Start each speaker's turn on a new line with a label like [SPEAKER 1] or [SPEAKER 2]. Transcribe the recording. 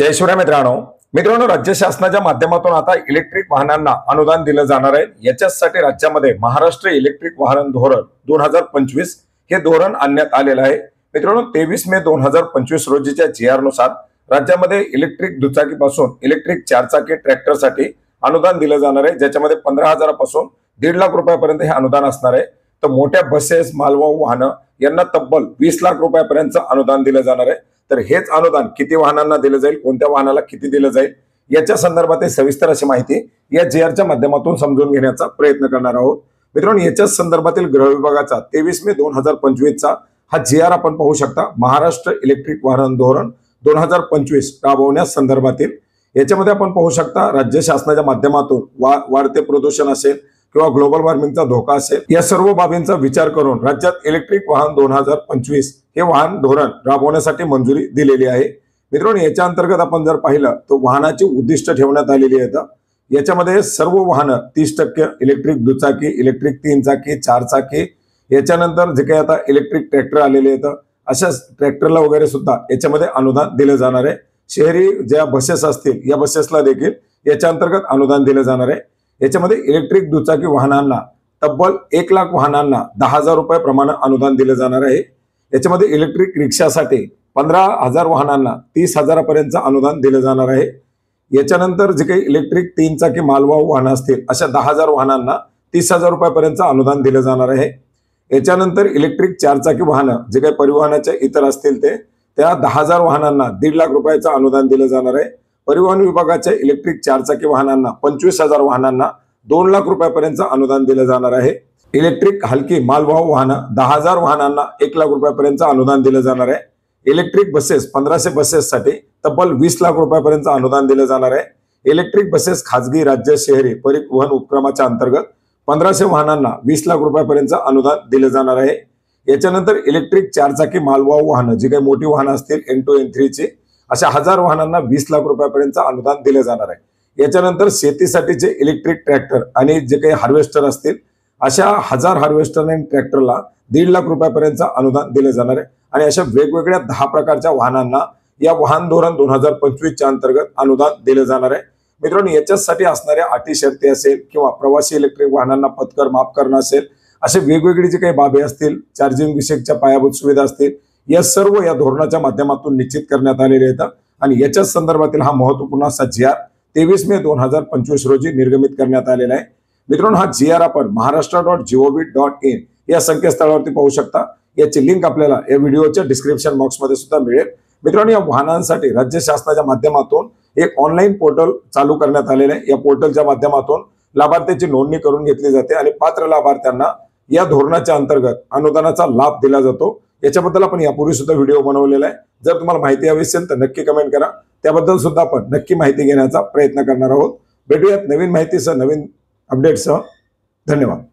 [SPEAKER 1] जय शिवराय मित्रांनो, राज्य शासनाच्या माध्यमातून आता इलेक्ट्रिक वाहनांना अनुदान दिलं जाणार आहे। याच्यासाठी राज्यामध्ये महाराष्ट्र इलेक्ट्रिक वाहन धोरण 2025 हे धोरण आणण्यात आलेलं आहे। मित्रांनो, 23 मे 2025 रोजीच्या जीआर नुसार राज्यामध्ये इलेक्ट्रिक दुचाकीपासून इलेक्ट्रिक चारचाकी ट्रॅक्टरसाठी अनुदान दिलं जाणार आहे, ज्याच्यामध्ये 15,000 पासून 1.5 लाख रुपयापर्यंत हे अनुदान असणार आहे। तर मोठ्या बसेस, मालवाहू वाहनं यांना तब्बल 20 लाख रुपयापर्यंत अनुदान दिलं जाणार आहे। तर हेच अनुदान किती वाहनांना दिलं जाईल, कोणत्या वाहनाला किती दिलं जाईल, याच्या संदर्भात सविस्तर अशी माहिती या जीआरच्या माध्यमातून समजून घेण्याचा प्रयत्न करणार आहोत। मित्रांनो, याच्या संदर्भातील गृह विभागाचा 23 मे 2025 चा हा जीआर आपण पाहू शकता। महाराष्ट्र इलेक्ट्रिक वाहन धोरण 2025 राबवण्यास संदर्भातील याच्यामध्ये आपण पाहू शकता राज्य शासनाच्या माध्यमातून वाढते प्रदूषण असेल किंवा ग्लोबल वॉर्मिंगचा धोका असेल, या सर्व बाबींचा विचार करून राज्यात इलेक्ट्रिक वाहन 2025 हे वाहन धोरण राबवण्यासाठी मंजुरी दिलेली आहे। मित्रांनो, याच्या अंतर्गत आपण जर पाहिलं तर वाहनाची उद्दिष्ट ठेवण्यात आलेली आहेत। याच्यामध्ये सर्व वाहनं 30% इलेक्ट्रिक दुचाकी, इलेक्ट्रिक 3 चाकी, 4 चाकी, याच्यानंतर जे काही आता इलेक्ट्रिक ट्रॅक्टर आलेले आहेत अशा ट्रॅक्टरला वगैरे सुद्धा याच्यामध्ये अनुदान दिले जाणार आहे। शहरी ज्या बसेस असतील या बसेसला देखील याच्या अंतर्गत अनुदान दिले जाणार आहे। याच्यामध्ये इलेक्ट्रिक दुचाकी वाहनांना तब्बल 1 लाख वाहनांना 10,000 रुपये प्रमाणे अनुदान दिले जाणार आहे। याच्यामध्ये इलेक्ट्रिक रिक्षासाठी 15,000 वाहनांना 30,000 पर्यंत अनुदान दिले जाणार आहे। याच्यानंतर जे काही इलेक्ट्रिक 3 चाकी मालवाहू वाहनं असतील अशा 10,000 वाहनांना 30,000 रुपयापर्यंत अनुदान दिले जाणार आहे। याच्यानंतर इलेक्ट्रिक 4 चाकी वाहनं जे काही परिवहनाचे इतर असतील त्या 10,000 वाहनांना 1.5 लाख रुपयाचं अनुदान दिलं जाणार आहे। परिवहन विभागाच्या इलेक्ट्रिक 4 चाकी वाहनांना 25,000 वाहनांना 2 लाख रुपयापर्यंत अनुदान दिलं जाणार आहे। इलेक्ट्रिक हलकी मालवाहू वाहनं 10,000 वाहनांना 1 लाख रुपयापर्यंत अनुदान दिलं जाणार आहे। इलेक्ट्रिक बसेस 1500 बसेससाठी तब्बल 20 लाख रुपयापर्यंत अनुदान दिलं जाणार आहे। इलेक्ट्रिक बसेस खाजगी, राज्य, शहरी परिवहन उपक्रमाच्या अंतर्गत 1500 वाहनांना 20 लाख रुपयापर्यंत अनुदान दिलं जाणार आहे। याच्यानंतर इलेक्ट्रिक 4 चाकी मालवाहू वाहनं जी काही मोठी वाहनं असतील N2 N3 ची अशा 1000 वाहनांना 20 लाख रुपयापर्यंत अनुदान दिले जाणार आहे। याच्यानंतर शेतीसाठीचे इलेक्ट्रिक ट्रॅक्टर आणि जे काही हार्वेस्टर असतील अशा 1000 हार्वेस्टर आणि ट्रॅक्टरला 1.5 लाख रुपयापर्यंत अनुदान दिले जाणार आहे। आणि अशा वेगवेगळ्या 10 प्रकारच्या वाहनांना या वाहन धोरण 2025 च्या अंतर्गत अनुदान दिले जाणार आहे। मित्रांनो, याच्यासाठी असणाऱ्या अटी शर्ती असेल किंवा प्रवासी इलेक्ट्रिक वाहनांना पथकर माफ करणं असेल, असे वेगवेगळी जे काही बाबी असतील, चार्जिंग विषयकच्या पायाभूत सुविधा असतील, या सर्व या धोरणाच्या माध्यमातून निश्चित करण्यात आलेले आहेत। आणि याच्या संदर्भातील हा महत्त्वपूर्ण असा जीआर 23 मे 2025 रोजी निर्गमित करण्यात आलेला आहे। मित्रांनो, हा जीआर आपण महाराष्ट्र.gov.in या संकेतस्थळावरती पाहू शकता। याची लिंक आपल्याला या व्हिडिओच्या डिस्क्रिप्शन बॉक्समध्ये सुद्धा मिळेल। मित्रांनो, या वाहनांसाठी राज्य शासनाच्या माध्यमातून एक ऑनलाईन पोर्टल चालू करण्यात आलेलं आहे। या पोर्टलच्या माध्यमातून लाभार्थ्याची नोंदणी करून घेतली जाते आणि पात्र लाभार्थ्यांना या धोरणाच्या अंतर्गत अनुदानाचा लाभ दिला जातो। याच्याबद्दल आपण यापूर्वी सुद्धा व्हिडिओ बनवलेला आहे। जर तुम्हाला माहिती हवी असेल तर नक्की कमेंट करा, त्याबद्दल सुद्धा आपण नक्की माहिती घेण्याचा प्रयत्न करणार आहोत। भेटूयात नवीन माहितीसह, नवीन अपडेट्ससह। धन्यवाद।